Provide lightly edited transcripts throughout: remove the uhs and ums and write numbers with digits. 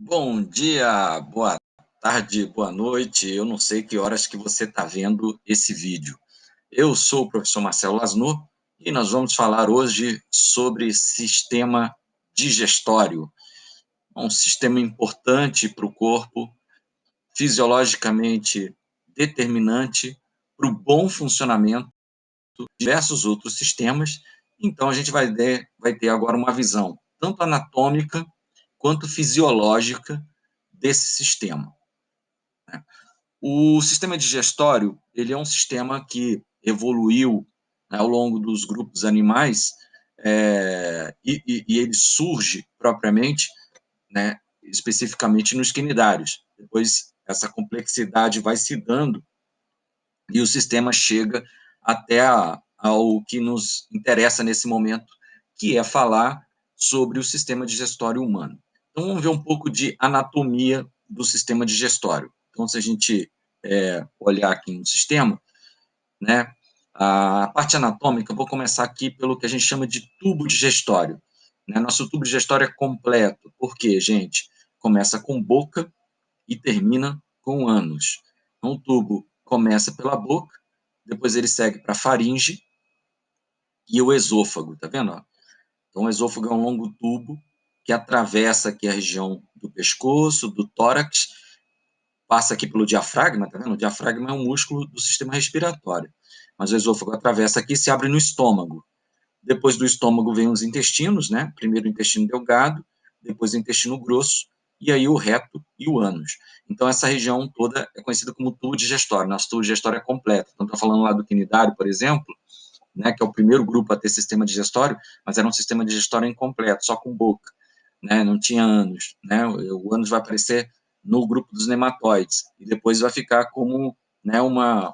Bom dia, boa tarde, boa noite. Eu não sei que horas que você está vendo esse vídeo. Eu sou o professor Marcelo Lasno e nós vamos falar hoje sobre sistema digestório. Um sistema importante para o corpo, fisiologicamente determinante para o bom funcionamento de diversos outros sistemas. Então, a gente vai ter agora uma visão tanto anatômica quanto fisiológica desse sistema. O sistema digestório, ele é um sistema que evoluiu, né, ao longo dos grupos animais, e ele surge propriamente, né, especificamente nos quinidários. Depois, essa complexidade vai se dando e o sistema chega até ao que nos interessa nesse momento, que é falar sobre o sistema digestório humano. Então, vamos ver um pouco de anatomia do sistema digestório. Então, se a gente olhar aqui no sistema, né, a parte anatômica, eu vou começar aqui pelo que a gente chama de tubo digestório. Né? Nosso tubo digestório é completo, porque, gente, começa com boca e termina com ânus. Então, o tubo começa pela boca, depois ele segue para a faringe e o esôfago, tá vendo? Então, o esôfago é um longo tubo que atravessa aqui a região do pescoço, do tórax, passa aqui pelo diafragma, tá vendo? O diafragma é um músculo do sistema respiratório, mas o esôfago atravessa aqui e se abre no estômago. Depois do estômago vem os intestinos, né? Primeiro o intestino delgado, depois o intestino grosso, e aí o reto e o ânus. Então, essa região toda é conhecida como tubo digestório. Nosso tubo digestório é completo. Então, está falando lá do quinidário, por exemplo, né, que é o primeiro grupo a ter sistema digestório, mas era um sistema digestório incompleto, só com boca, né, não tinha ânus, né, o ânus vai aparecer no grupo dos nematóides, e depois vai ficar como, né, uma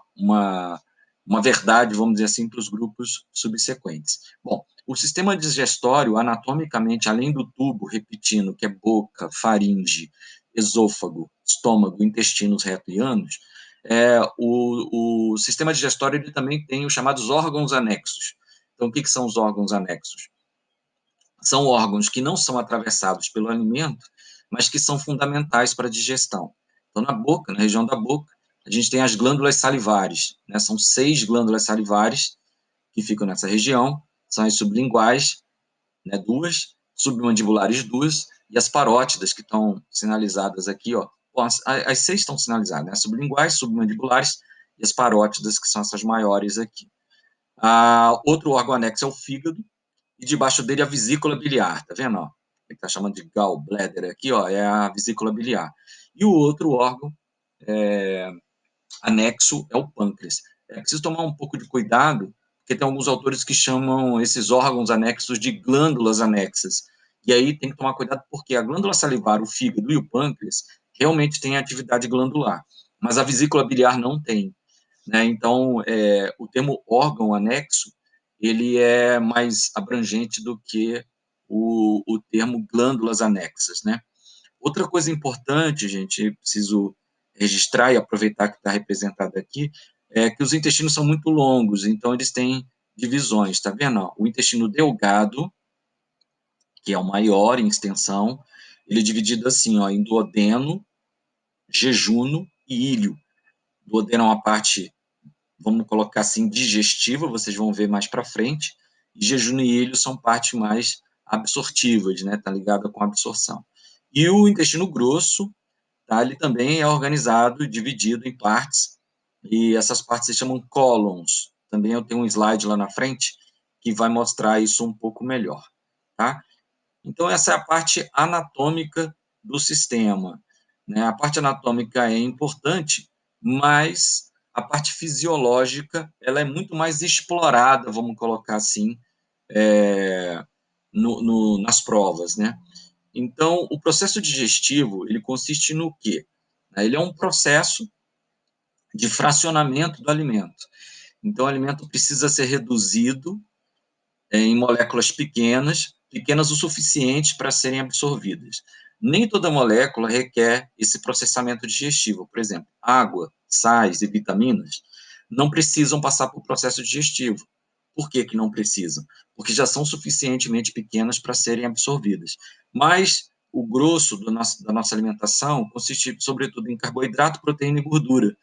verdade, vamos dizer assim, para os grupos subsequentes. Bom, o sistema digestório, anatomicamente, além do tubo, repetindo, que é boca, faringe, esôfago, estômago, intestinos, reto e ânus, o sistema digestório ele também tem os chamados órgãos anexos. Então, o que são os órgãos anexos? São órgãos que não são atravessados pelo alimento, mas que são fundamentais para a digestão. Então, na boca, na região da boca, a gente tem as glândulas salivares, né? São 6 glândulas salivares que ficam nessa região, são as sublinguais, né, 2, submandibulares 2, e as parótidas, que estão sinalizadas aqui, ó. Bom, as 6 estão sinalizadas, né? Sublinguais, submandibulares e as parótidas, que são essas maiores aqui. Outro órgão anexo é o fígado, e debaixo dele a vesícula biliar, tá vendo? Ó? Ele está chamando de gallbladder aqui, ó, é a vesícula biliar. E o outro órgão anexo é o pâncreas. É preciso tomar um pouco de cuidado, porque tem alguns autores que chamam esses órgãos anexos de glândulas anexas. E aí tem que tomar cuidado, porque a glândula salivar, o fígado e o pâncreas realmente têm atividade glandular, mas a vesícula biliar não tem. Né? Então, o termo órgão anexo, ele é mais abrangente do que o termo glândulas anexas, né? Outra coisa importante, gente, preciso registrar e aproveitar que está representado aqui, é que os intestinos são muito longos, então eles têm divisões, tá vendo? O intestino delgado, que é o maior em extensão, ele é dividido assim, ó, em duodeno, jejuno e íleo. Duodeno é uma parte, vamos colocar assim, digestiva, vocês vão ver mais para frente, e jejum e ilho são partes mais absortivas, né, tá ligada com a absorção. E o intestino grosso, tá, ele também é organizado, dividido em partes, e essas partes se chamam cólons. Também eu tenho um slide lá na frente que vai mostrar isso um pouco melhor, tá? Então, essa é a parte anatômica do sistema, né? A parte anatômica é importante, mas a parte fisiológica ela é muito mais explorada, vamos colocar assim, nas provas, né? Então, o processo digestivo, ele consiste no quê? Ele é um processo de fracionamento do alimento. Então, o alimento precisa ser reduzido em moléculas pequenas, pequenas o suficiente para serem absorvidas. Nem toda molécula requer esse processamento digestivo. Por exemplo, água, sais e vitaminas não precisam passar por processo digestivo. Por que que não precisam? Porque já são suficientemente pequenas para serem absorvidas. Mas o grosso da nossa alimentação consiste, sobretudo, em carboidrato, proteína e gordura,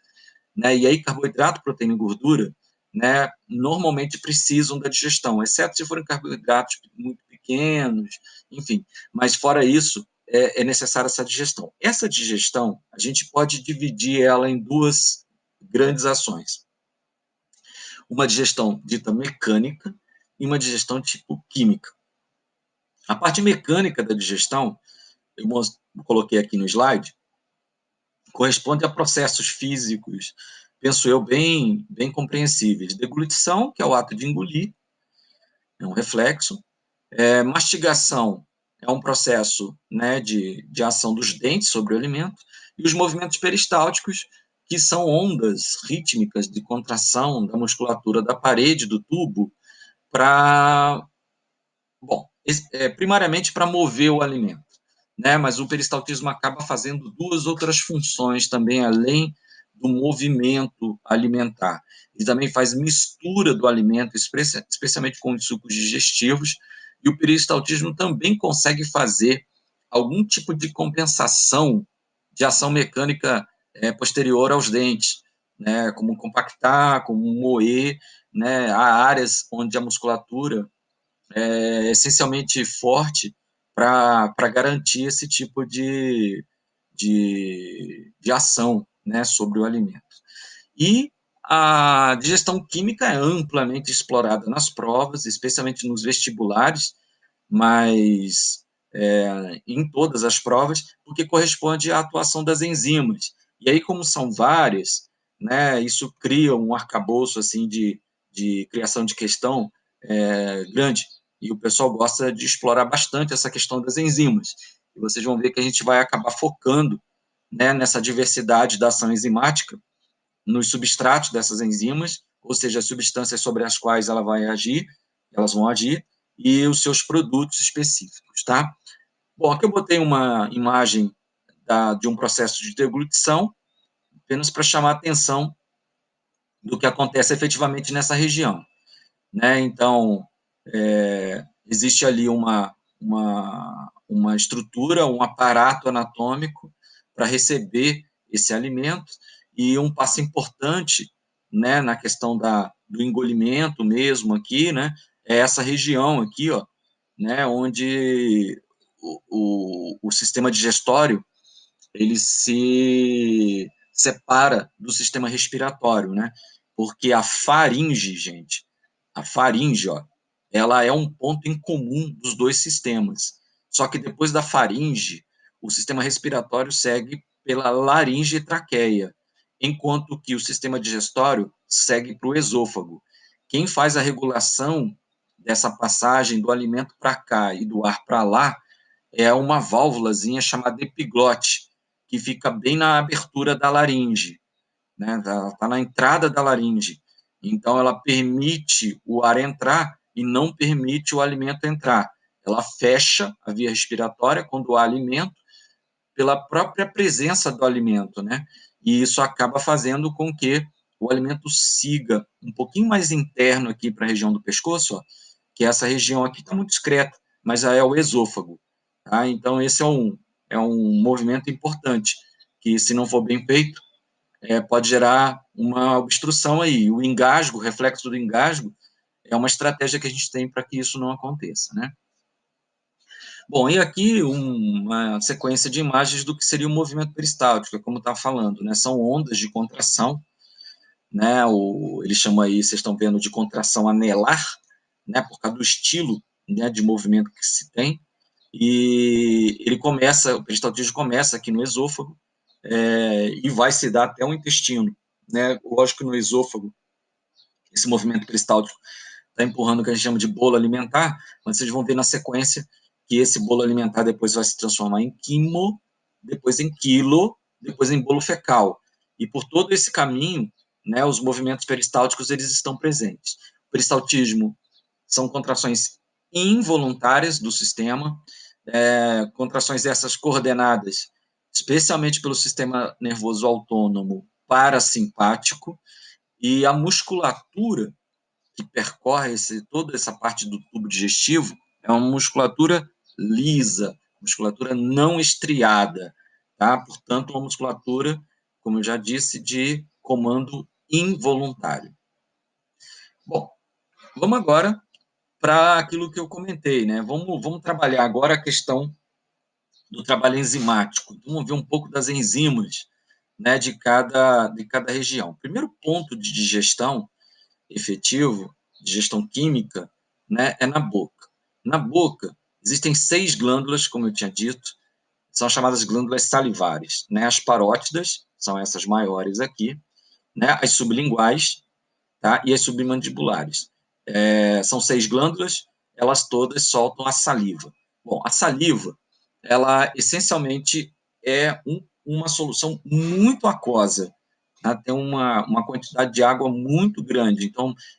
né? E aí, carboidrato, proteína e gordura, né, normalmente precisam da digestão, exceto se forem carboidratos muito pequenos, enfim. Mas, fora isso, é necessária essa digestão. Essa digestão, a gente pode dividir ela em duas grandes ações. Uma digestão dita mecânica e uma digestão tipo química. A parte mecânica da digestão, eu coloquei aqui no slide, corresponde a processos físicos, penso eu, bem compreensíveis. Deglutição, que é o ato de engolir, é um reflexo. Mastigação é um processo, né, de ação dos dentes sobre o alimento. E os movimentos peristálticos, que são ondas rítmicas de contração da musculatura da parede do tubo para, primariamente para mover o alimento, né? Mas o peristaltismo acaba fazendo duas outras funções também, além do movimento alimentar. Ele também faz mistura do alimento, especialmente com os sucos digestivos, e o peristaltismo também consegue fazer algum tipo de compensação de ação mecânica posterior aos dentes, né? Como compactar, como moer, né? Há áreas onde a musculatura essencialmente forte para garantir esse tipo de ação, né, sobre o alimento. E a digestão química é amplamente explorada nas provas, especialmente nos vestibulares, mas em todas as provas, porque corresponde à atuação das enzimas. E aí, como são várias, né, isso cria um arcabouço assim, de criação de questão grande. E o pessoal gosta de explorar bastante essa questão das enzimas. E vocês vão ver que a gente vai acabar focando, né, nessa diversidade da ação enzimática, nos substratos dessas enzimas, ou seja, as substâncias sobre as quais elas vão agir, e os seus produtos específicos, tá? Bom, aqui eu botei uma imagem de um processo de deglutição, apenas para chamar a atenção do que acontece efetivamente nessa região, né? Então, existe ali uma estrutura, um aparato anatômico para receber esse alimento, e um passo importante, né, na questão do engolimento mesmo aqui, né, é essa região aqui, ó, né, onde o sistema digestório ele se separa do sistema respiratório, né? Porque a faringe, gente, a faringe, ó, ela é um ponto em comum dos dois sistemas. Só que depois da faringe, o sistema respiratório segue pela laringe e traqueia, enquanto que o sistema digestório segue para o esôfago. Quem faz a regulação dessa passagem do alimento para cá e do ar para lá é uma válvulazinha chamada epiglote, que fica bem na abertura da laringe, né? Tá na entrada da laringe. Então, ela permite o ar entrar e não permite o alimento entrar. Ela fecha a via respiratória quando há alimento, pela própria presença do alimento, né? E isso acaba fazendo com que o alimento siga um pouquinho mais interno aqui para a região do pescoço, ó, que essa região aqui está muito discreta, mas já é o esôfago. Tá? Então, esse é um movimento importante, que se não for bem feito, pode gerar uma obstrução aí. O engasgo, o reflexo do engasgo, é uma estratégia que a gente tem para que isso não aconteça, né? Bom, e aqui uma sequência de imagens do que seria o movimento peristáltico, como está falando, né? São ondas de contração, né? Ele chama aí, vocês estão vendo, de contração anelar, né? Por causa do estilo, né, de movimento que se tem. E o peristaltismo começa aqui no esôfago, e vai se dar até o intestino, né? Lógico que no esôfago, esse movimento peristáltico está empurrando o que a gente chama de bolo alimentar, mas vocês vão ver na sequência que esse bolo alimentar depois vai se transformar em quimo, depois em quilo, depois em bolo fecal. E por todo esse caminho, né, os movimentos peristálticos eles estão presentes. O peristaltismo são contrações involuntárias do sistema, contrações essas coordenadas especialmente pelo sistema nervoso autônomo parasimpático, e a musculatura que percorre toda essa parte do tubo digestivo é uma musculatura lisa, musculatura não estriada, tá? Portanto, uma musculatura, como eu já disse, de comando involuntário. Bom, vamos agora para aquilo que eu comentei, né? Vamos trabalhar agora a questão do trabalho enzimático. Vamos ver um pouco das enzimas, né, de cada região. O primeiro ponto de digestão efetivo, digestão química, né, é na boca. Na boca, existem 6 glândulas, como eu tinha dito, são chamadas glândulas salivares, né? As parótidas, são essas maiores aqui, né? As sublinguais, tá? E as submandibulares. São 6 glândulas, elas todas soltam a saliva. Bom, a saliva, ela essencialmente é uma solução muito aquosa, tá? Tem uma quantidade de água muito grande,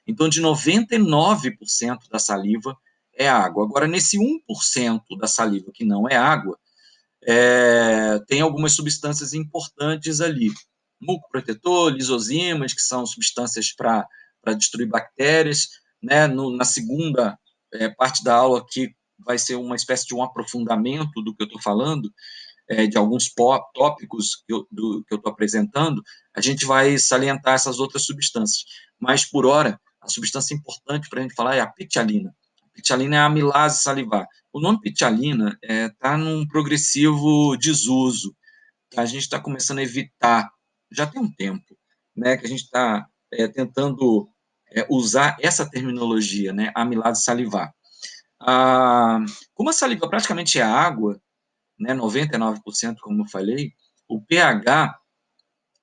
então de 99% da saliva é água. Agora, nesse 1% da saliva que não é água, tem algumas substâncias importantes ali. Mucoprotetor, lisozimas, que são substâncias para destruir bactérias, né? Na segunda parte da aula aqui vai ser uma espécie de um aprofundamento do que eu estou falando, de alguns tópicos que eu estou apresentando, a gente vai salientar essas outras substâncias. Mas, por hora, a substância importante para a gente falar é a pitialina. A pitialina é a amilase salivar. O nome pitialina está num progressivo desuso, que a gente está começando a evitar, já tem um tempo, né, que a gente está tentando usar essa terminologia, né, amilase salivar. Como a saliva praticamente é água, né, 99%, como eu falei, o pH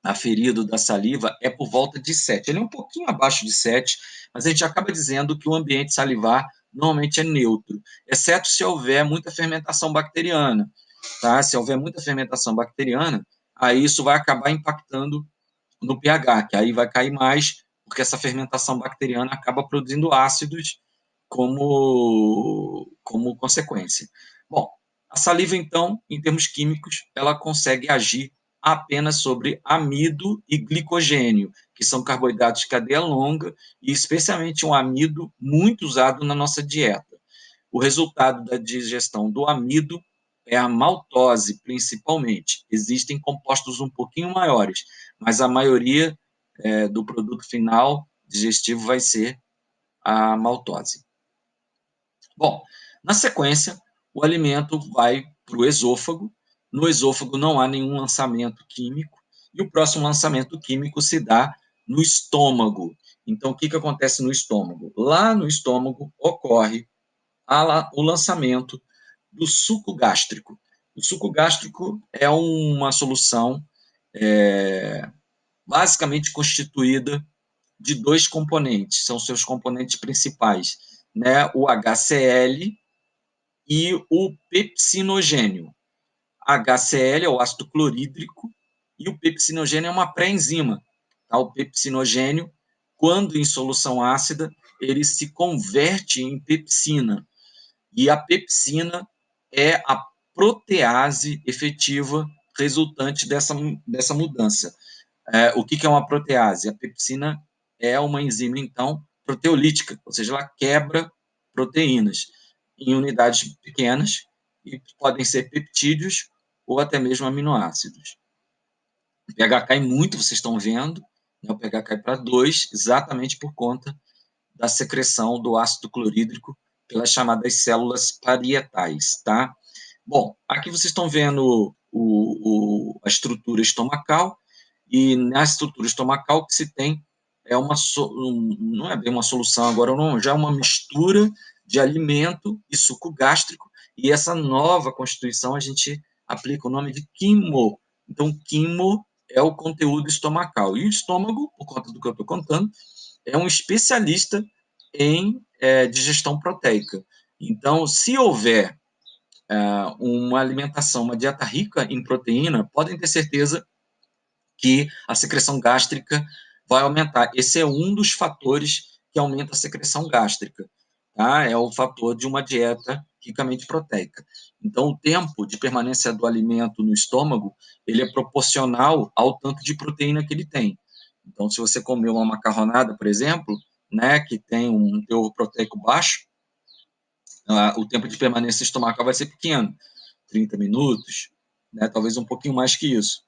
aferido da saliva é por volta de 7. Ele é um pouquinho abaixo de 7, mas a gente acaba dizendo que o ambiente salivar normalmente é neutro, exceto se houver muita fermentação bacteriana. Tá? Se houver muita fermentação bacteriana, aí isso vai acabar impactando no pH, que aí vai cair mais, porque essa fermentação bacteriana acaba produzindo ácidos como consequência. Bom, a saliva, então, em termos químicos, ela consegue agir apenas sobre amido e glicogênio, que são carboidratos de cadeia longa, e especialmente um amido muito usado na nossa dieta. O resultado da digestão do amido é a maltose, principalmente. Existem compostos um pouquinho maiores, mas a maioria do produto final digestivo vai ser a maltose. Bom, na sequência, o alimento vai para o esôfago. No esôfago não há nenhum lançamento químico, e o próximo lançamento químico se dá no estômago. Então, o que acontece no estômago? Lá no estômago ocorre o lançamento do suco gástrico. O suco gástrico é uma solução basicamente constituída de 2 componentes, são seus componentes principais, né? O HCl e o pepsinogênio. HCl é o ácido clorídrico e o pepsinogênio é uma pré-enzima. Tá? O pepsinogênio, quando em solução ácida, ele se converte em pepsina. E a pepsina é a protease efetiva resultante dessa mudança. O que é uma protease? A pepsina é uma enzima, então, proteolítica, ou seja, ela quebra proteínas em unidades pequenas e podem ser peptídeos ou até mesmo aminoácidos. O pH cai muito, vocês estão vendo, né? O pH cai para 2, exatamente por conta da secreção do ácido clorídrico pelas chamadas células parietais, tá? Bom, aqui vocês estão vendo a estrutura estomacal, e na estrutura estomacal o que se tem não é bem uma solução agora, não, já é uma mistura de alimento e suco gástrico, e essa nova constituição a gente aplica o nome de quimo. Então, quimo é o conteúdo estomacal. E o estômago, por conta do que eu estou contando, é um especialista em digestão proteica. Então, se houver uma alimentação, uma dieta rica em proteína, podem ter certeza que a secreção gástrica vai aumentar. Esse é um dos fatores que aumenta a secreção gástrica, tá? É o fator de uma dieta ricamente proteica. Então, o tempo de permanência do alimento no estômago, ele é proporcional ao tanto de proteína que ele tem. Então, se você comer uma macarronada, por exemplo, né, que tem um teor proteico baixo, o tempo de permanência estomacal vai ser pequeno. 30 minutos, né? Talvez um pouquinho mais que isso.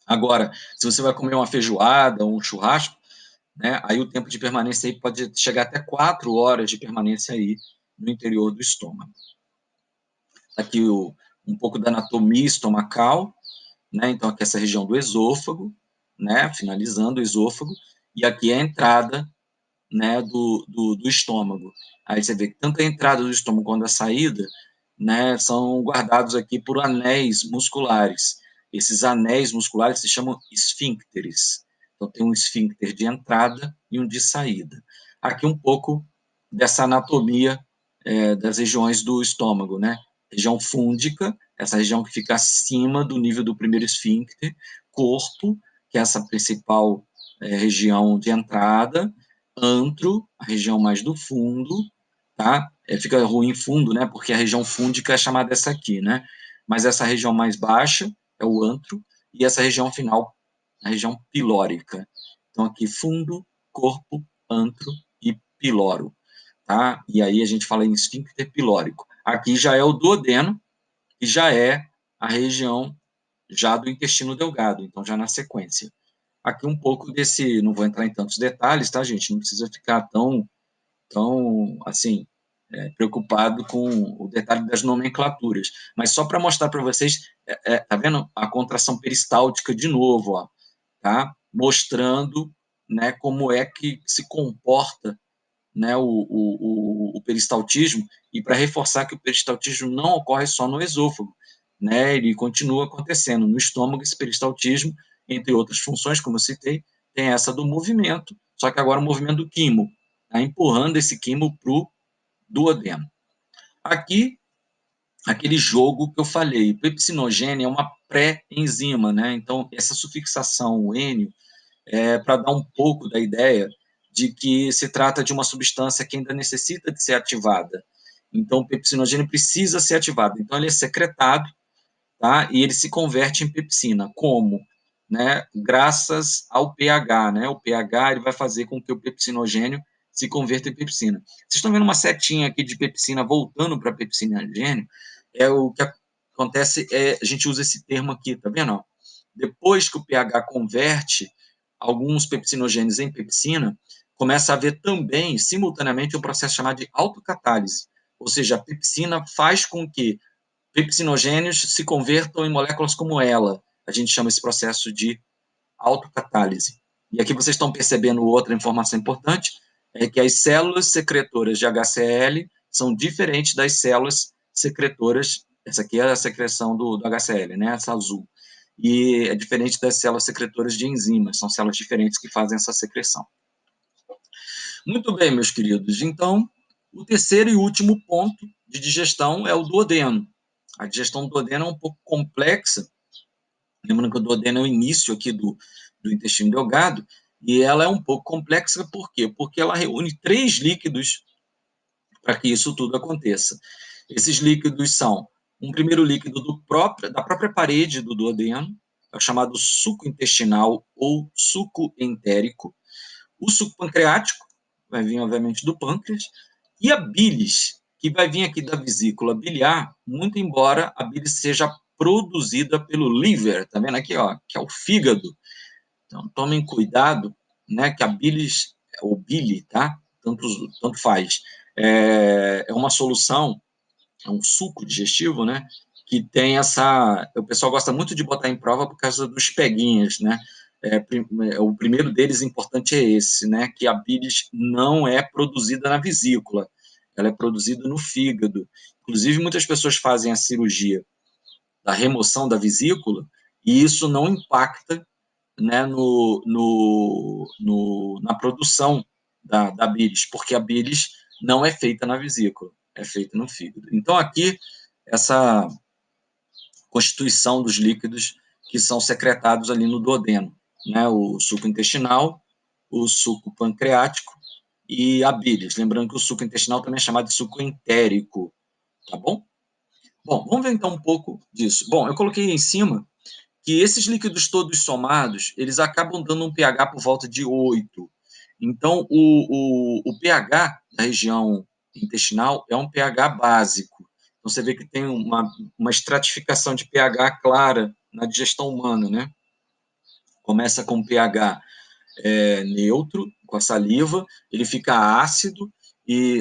Agora, se você vai comer uma feijoada ou um churrasco, né, aí o tempo de permanência aí pode chegar até 4 horas de permanência aí no interior do estômago. Aqui um pouco da anatomia estomacal, né? Então, aqui essa região do esôfago, né? Finalizando o esôfago, e aqui é a entrada, né, do estômago. Aí você vê que tanto a entrada do estômago quanto a saída, né, são guardados aqui por anéis musculares. Esses anéis musculares se chamam esfíncteres. Então, tem um esfíncter de entrada e um de saída. Aqui um pouco dessa anatomia das regiões do estômago, né? Região fúndica, essa região que fica acima do nível do primeiro esfíncter, corpo, que é essa principal região de entrada, antro, a região mais do fundo, tá? Fica ruim fundo, né? Porque a região fúndica é chamada essa aqui, né? Mas essa região mais baixa é o antro, e essa região final, a região pilórica. Então, aqui, fundo, corpo, antro e piloro, tá? E aí a gente fala em esfíncter pilórico. Aqui já é o duodeno, que já é a região já do intestino delgado, então já na sequência. Aqui um pouco desse, não vou entrar em tantos detalhes, tá, gente? Não precisa ficar tão assim, preocupado com o detalhe das nomenclaturas. Mas só para mostrar para vocês, tá vendo? A contração peristáltica de novo, ó, tá? Mostrando, né, como é que se comporta, né, o peristaltismo, e para reforçar que o peristaltismo não ocorre só no esôfago, né, ele continua acontecendo no estômago. Esse peristaltismo, entre outras funções, como eu citei, tem essa do movimento, só que agora o movimento do quimo, tá empurrando esse quimo para o duodeno. Aqui, aquele jogo que eu falei, pepsinogênio é uma pré-enzima, né, então essa sufixação, o ênio, para dar um pouco da ideia de que se trata de uma substância que ainda necessita de ser ativada. Então, o pepsinogênio precisa ser ativado. Então, ele é secretado, tá? E ele se converte em pepsina. Como? Né? Graças ao pH, né? O pH ele vai fazer com que o pepsinogênio se converta em pepsina. Vocês estão vendo uma setinha aqui de pepsina voltando para pepsinogênio? O que acontece a gente usa esse termo aqui, tá vendo? Depois que o pH converte alguns pepsinogênios em pepsina, começa a haver também, simultaneamente, um processo chamado de autocatálise. Ou seja, a pepsina faz com que pepsinogênios se convertam em moléculas como ela. A gente chama esse processo de autocatálise. E aqui vocês estão percebendo outra informação importante, é que as células secretoras de HCl são diferentes das células secretoras, essa aqui é a secreção do HCl, né, essa azul, e é diferente das células secretoras de enzimas, são células diferentes que fazem essa secreção. Muito bem, meus queridos, então, o terceiro e último ponto de digestão é o duodeno. A digestão do duodeno é um pouco complexa, lembrando que o duodeno é o início aqui do intestino delgado, e ela é um pouco complexa, por quê? Porque ela reúne 3 líquidos para que isso tudo aconteça. Esses líquidos são um primeiro líquido da própria parede do duodeno, é o chamado suco intestinal ou suco entérico, o suco pancreático, vai vir obviamente do pâncreas, e a bilis, que vai vir aqui da vesícula biliar, muito embora a bilis seja produzida pelo liver, tá vendo aqui, ó, que é o fígado. Então, tomem cuidado, né, que a bilis, ou bile, tá? Tanto faz. É uma solução, é um suco digestivo, né, que tem essa... O pessoal gosta muito de botar em prova por causa dos peguinhas, né? O primeiro deles importante é esse, né, que a bilis não é produzida na vesícula, ela é produzida no fígado. Inclusive, muitas pessoas fazem a cirurgia da remoção da vesícula e isso não impacta, né, na produção da bilis, porque a bilis não é feita na vesícula, é feita no fígado. Então, aqui, essa constituição dos líquidos que são secretados ali no duodeno, né, o suco intestinal, o suco pancreático e a bilis. Lembrando que o suco intestinal também é chamado de suco entérico, tá bom? Bom, vamos ver então um pouco disso. Bom, eu coloquei em cima que esses líquidos todos somados, eles acabam dando um pH por volta de 8. Então, o pH da região intestinal é um pH básico. Então, você vê que tem uma estratificação de pH clara na digestão humana, né? Começa com pH neutro, com a saliva, ele fica ácido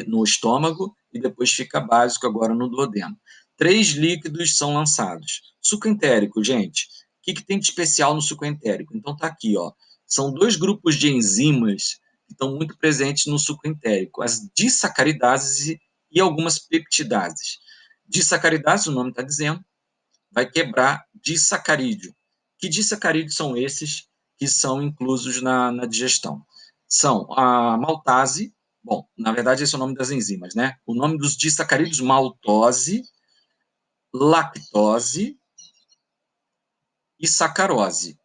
no estômago e depois fica básico agora no duodeno. 3 líquidos são lançados. Suco entérico, gente, o que tem de especial no suco entérico? Então tá aqui, ó, são 2 grupos de enzimas que estão muito presentes no suco entérico, as disacaridases e algumas peptidases. Disacaridases, o nome está dizendo, vai quebrar disacarídeo. Que disacarídeos são esses que são inclusos na digestão? São a maltase, bom, na verdade esse é o nome das enzimas, né? O nome dos disacarídeos, maltose, lactose e sacarose.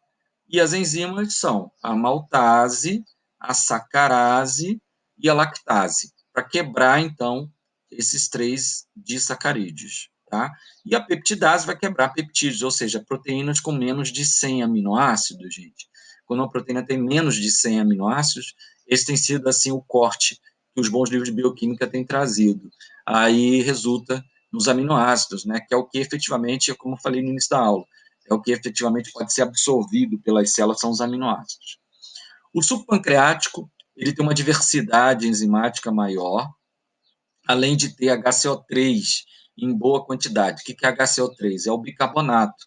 E as enzimas são a maltase, a sacarase e a lactase, para quebrar, então, esses 3 disacarídeos. Tá? E a peptidase vai quebrar peptídeos, ou seja, proteínas com menos de 100 aminoácidos, gente. Quando uma proteína tem menos de 100 aminoácidos, esse tem sido, assim, o corte que os bons livros de bioquímica têm trazido. Aí resulta nos aminoácidos, né, que é o que efetivamente, como eu falei no início da aula, é o que efetivamente pode ser absorvido pelas células, são os aminoácidos. O suco pancreático, ele tem uma diversidade enzimática maior, além de ter HCO3 em boa quantidade. O que é HCO3? É o bicarbonato.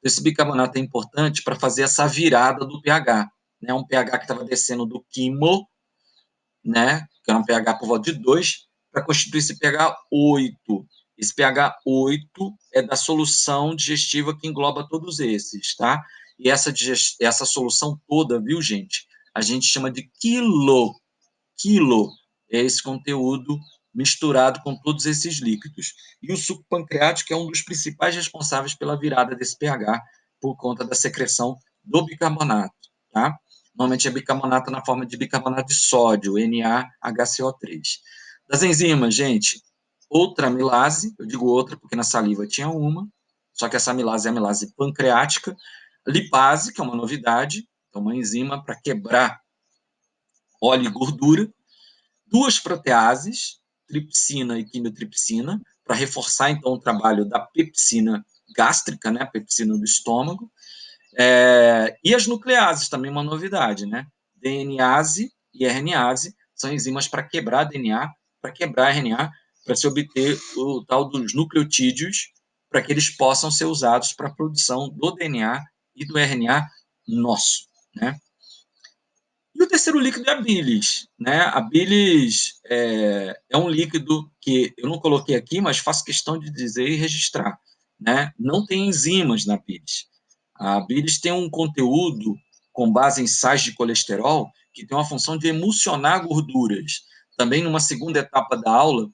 Esse bicarbonato é importante para fazer essa virada do pH, né? Um pH que estava descendo do quimo, né? Que era um pH por volta de 2, para constituir esse pH 8. Esse pH 8 é da solução digestiva que engloba todos esses, tá? E essa solução toda, viu, gente? A gente chama de quilo é esse conteúdo misturado com todos esses líquidos. E o suco pancreático é um dos principais responsáveis pela virada desse pH por conta da secreção do bicarbonato, tá? Normalmente é bicarbonato na forma de bicarbonato de sódio, NaHCO3. Das enzimas, gente, outra amilase, eu digo outra porque na saliva tinha uma, só que essa amilase é a amilase pancreática. Lipase, que é uma novidade, é uma enzima para quebrar óleo e gordura. 2 proteases, tripsina e quimiotripsina, para reforçar, então, o trabalho da pepsina gástrica, né, a pepsina do estômago. E as nucleases, também uma novidade, né? DNase e RNase são enzimas para quebrar DNA, para quebrar RNA, para se obter o tal dos nucleotídeos, para que eles possam ser usados para a produção do DNA e do RNA nosso, né? E o terceiro líquido é a bilis, né? A bilis é um líquido que eu não coloquei aqui, mas faço questão de dizer e registrar, né? Não tem enzimas na bilis. A bilis tem um conteúdo com base em sais de colesterol que tem uma função de emulsionar gorduras. Também numa segunda etapa da aula,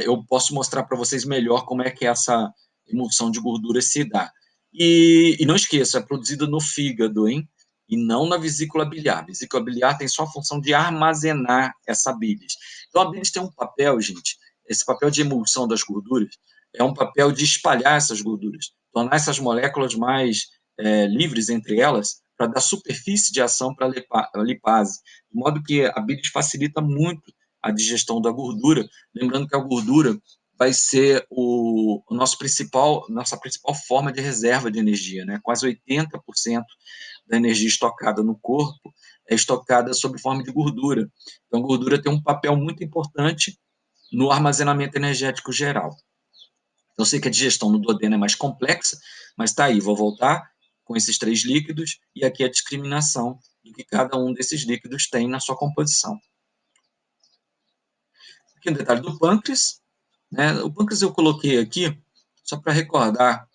eu posso mostrar para vocês melhor como é que essa emulsão de gorduras se dá. E não esqueça, é produzida no fígado, hein? E não na vesícula biliar. A vesícula biliar tem só a função de armazenar essa bilis. Então, a bilis tem um papel, gente, esse papel de emulsão das gorduras é um papel de espalhar essas gorduras, tornar essas moléculas mais livres entre elas, para dar superfície de ação para a lipase, de modo que a bilis facilita muito a digestão da gordura, lembrando que a gordura vai ser nossa principal forma de reserva de energia, né? Quase 80% da energia estocada no corpo é estocada sob forma de gordura. Então, a gordura tem um papel muito importante no armazenamento energético geral. Eu sei que a digestão no duodeno é mais complexa, mas está aí, vou voltar com esses 3 líquidos e aqui a discriminação do que cada um desses líquidos tem na sua composição. Aqui um detalhe do pâncreas, né? O pâncreas eu coloquei aqui só para recordar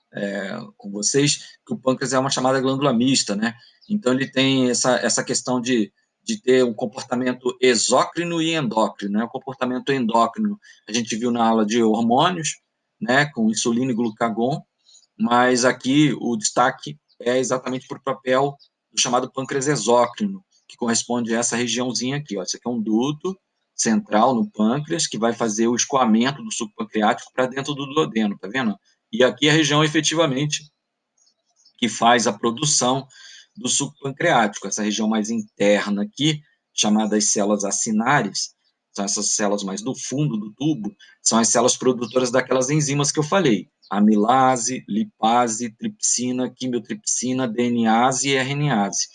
com vocês que o pâncreas é uma chamada glândula mista, né? Então ele tem essa questão de ter um comportamento exócrino e endócrino, né? O comportamento endócrino a gente viu na aula de hormônios, né? Com insulina e glucagon, mas aqui o destaque é exatamente por papel do chamado pâncreas exócrino, que corresponde a essa regiãozinha aqui, ó. Esse aqui é um duto central no pâncreas, que vai fazer o escoamento do suco pancreático para dentro do duodeno, tá vendo? E aqui a região, efetivamente, que faz a produção do suco pancreático, essa região mais interna aqui, chamada as células acinárias, são essas células mais do fundo do tubo, são as células produtoras daquelas enzimas que eu falei, amilase, lipase, tripsina, quimiotripsina, DNase e RNase.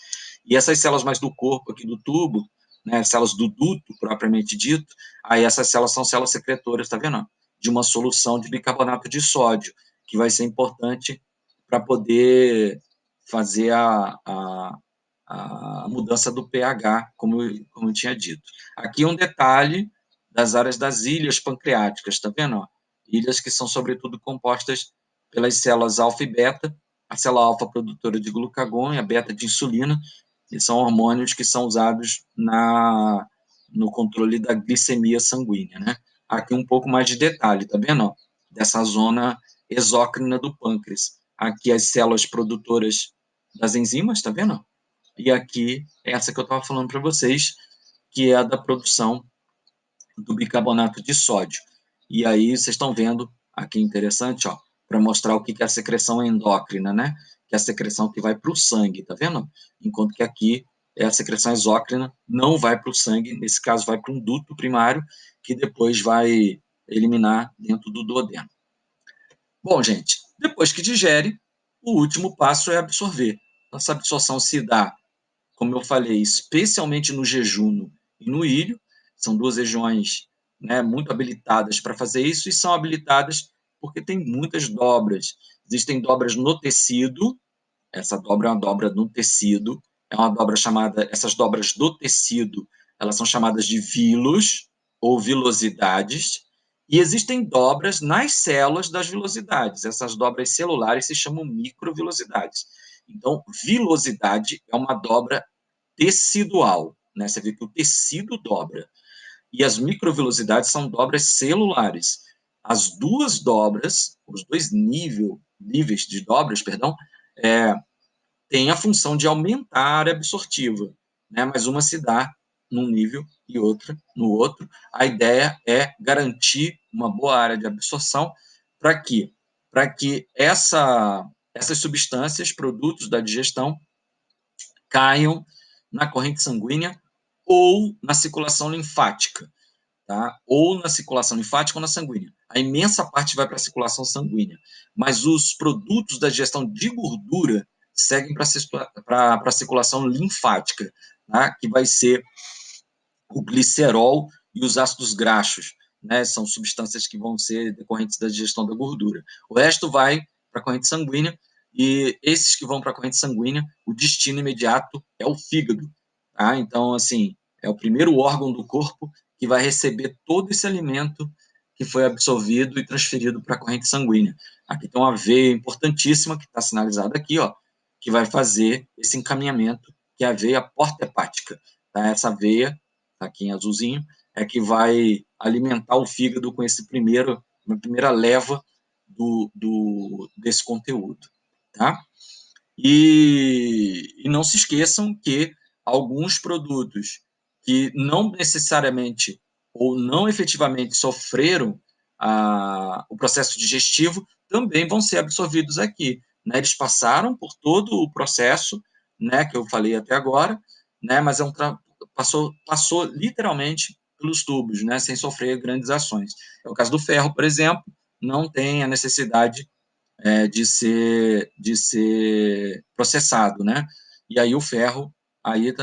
E essas células mais do corpo aqui do tubo, né, células do duto, propriamente dito, aí essas células são células secretoras, tá vendo? De uma solução de bicarbonato de sódio, que vai ser importante para poder fazer a mudança do pH, como eu tinha dito. Aqui um detalhe das áreas das ilhas pancreáticas, tá vendo? Ilhas que são, sobretudo, compostas pelas células alfa e beta, a célula alfa produtora de glucagon e a beta de insulina, e são hormônios que são usados no controle da glicemia sanguínea, né? Aqui um pouco mais de detalhe, tá vendo? Dessa zona exócrina do pâncreas. Aqui as células produtoras das enzimas, tá vendo? E aqui, essa que eu estava falando para vocês, que é a da produção do bicarbonato de sódio. E aí vocês estão vendo, aqui interessante, ó, para mostrar o que é a secreção endócrina, né? Que é a secreção que vai para o sangue, tá vendo? Enquanto que aqui é a secreção exócrina, não vai para o sangue, nesse caso vai para um duto primário, que depois vai eliminar dentro do duodeno. Bom, gente, depois que digere, o último passo é absorver. Essa absorção se dá, como eu falei, especialmente no jejum e no ilho, são duas regiões, né, muito habilitadas para fazer isso, e são habilitadas porque tem muitas dobras. Existem dobras no tecido, essa dobra é uma dobra no tecido, é uma dobra chamada, essas dobras do tecido, elas são chamadas de vilos ou vilosidades, e existem dobras nas células das vilosidades. Essas dobras celulares se chamam microvilosidades. Então, vilosidade é uma dobra tecidual, né? Você vê que o tecido dobra. E as microvilosidades são dobras celulares. As duas dobras, os dois níveis de dobras, perdão, têm a função de aumentar a área absortiva, né? Mas uma se dá num nível e outra no outro. A ideia é garantir uma boa área de absorção para que essas substâncias, produtos da digestão, caiam na corrente sanguínea ou na circulação linfática, tá? Ou na circulação linfática ou na sanguínea. A imensa parte vai para a circulação sanguínea, mas os produtos da digestão de gordura seguem para a circulação linfática, tá? Que vai ser o glicerol e os ácidos graxos, né? São substâncias que vão ser decorrentes da digestão da gordura. O resto vai para a corrente sanguínea, e esses que vão para a corrente sanguínea, o destino imediato é o fígado, tá? Então, assim, é o primeiro órgão do corpo que vai receber todo esse alimento que foi absorvido e transferido para a corrente sanguínea. Aqui tem uma veia importantíssima que está sinalizada aqui, ó, que vai fazer esse encaminhamento, que é a veia porta hepática, tá? Essa veia aqui em azulzinho, é que vai alimentar o fígado com uma primeira leva desse conteúdo, tá? E não se esqueçam que alguns produtos que não necessariamente ou não efetivamente sofreram o processo digestivo também vão ser absorvidos aqui, né? Eles passaram por todo o processo, né, que eu falei até agora, né, mas passou literalmente pelos tubos, né, sem sofrer grandes ações. É o caso do ferro, por exemplo, não tem a necessidade de ser processado, né? E aí o ferro aí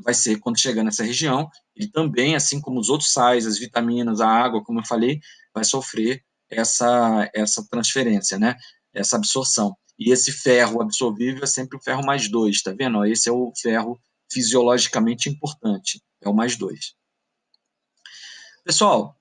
vai ser, quando chegar nessa região, ele também, assim como os outros sais, as vitaminas, a água, como eu falei, vai sofrer essa transferência, né? Essa absorção. E esse ferro absorvível é sempre o ferro mais 2, tá vendo? Esse é o ferro fisiologicamente importante, é o mais 2. Pessoal,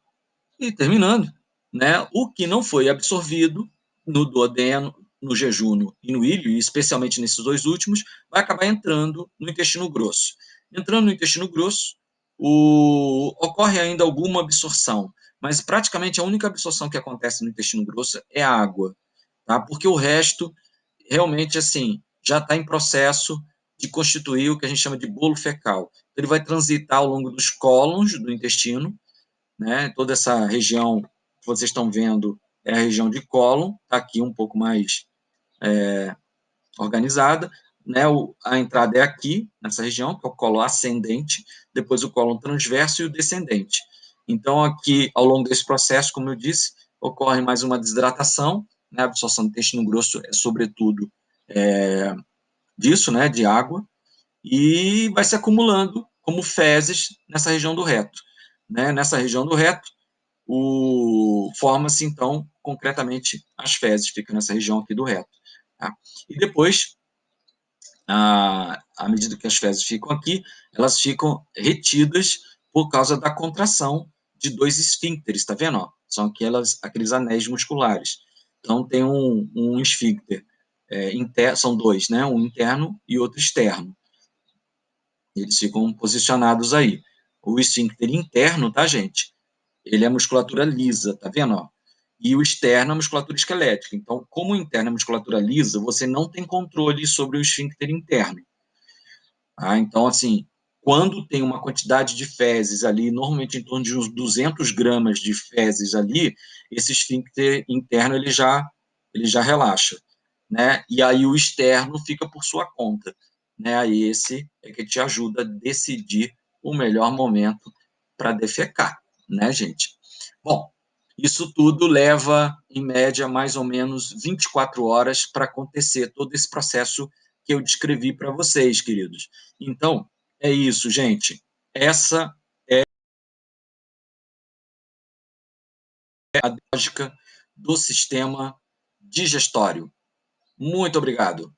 e terminando, né, o que não foi absorvido no duodeno, no jejum e no ilho, e especialmente nesses dois últimos, vai acabar entrando no intestino grosso. Entrando no intestino grosso, ocorre ainda alguma absorção, mas praticamente a única absorção que acontece no intestino grosso é a água, tá? Porque o resto, realmente, assim, já está em processo de constituir o que a gente chama de bolo fecal. Ele vai transitar ao longo dos cólons do intestino, né? Toda essa região que vocês estão vendo é a região de cólon, está aqui um pouco mais organizada, né? A entrada é aqui, nessa região, que é o cólon ascendente, depois o cólon transverso e o descendente. Então, aqui, ao longo desse processo, como eu disse, ocorre mais uma desidratação, né? A absorção do intestino grosso é, sobretudo, disso, né, de água, e vai se acumulando como fezes nessa região do reto. Né? Nessa região do reto, forma-se, então, concretamente, as fezes, fica nessa região aqui do reto. Tá? E depois, à medida que as fezes ficam aqui, elas ficam retidas por causa da contração de dois esfíncteres, tá vendo? Ó? São aqueles anéis musculares. Então, tem um esfíncter, são dois, né? Um interno e outro externo. Eles ficam posicionados aí. O esfíncter interno, tá, gente? Ele é musculatura lisa, tá vendo? Ó? E o externo é musculatura esquelética. Então, como o interno é musculatura lisa, você não tem controle sobre o esfíncter interno. Então, assim, quando tem uma quantidade de fezes ali, normalmente em torno de uns 200 gramas de fezes ali, esse esfíncter interno ele já relaxa, né? E aí o externo fica por sua conta, né? Aí esse é que te ajuda a decidir o melhor momento para defecar, né, gente? Bom, isso tudo leva, em média, mais ou menos 24 horas para acontecer todo esse processo que eu descrevi para vocês, queridos. Então, é isso, gente. Essa é a lógica do sistema digestório. Muito obrigado.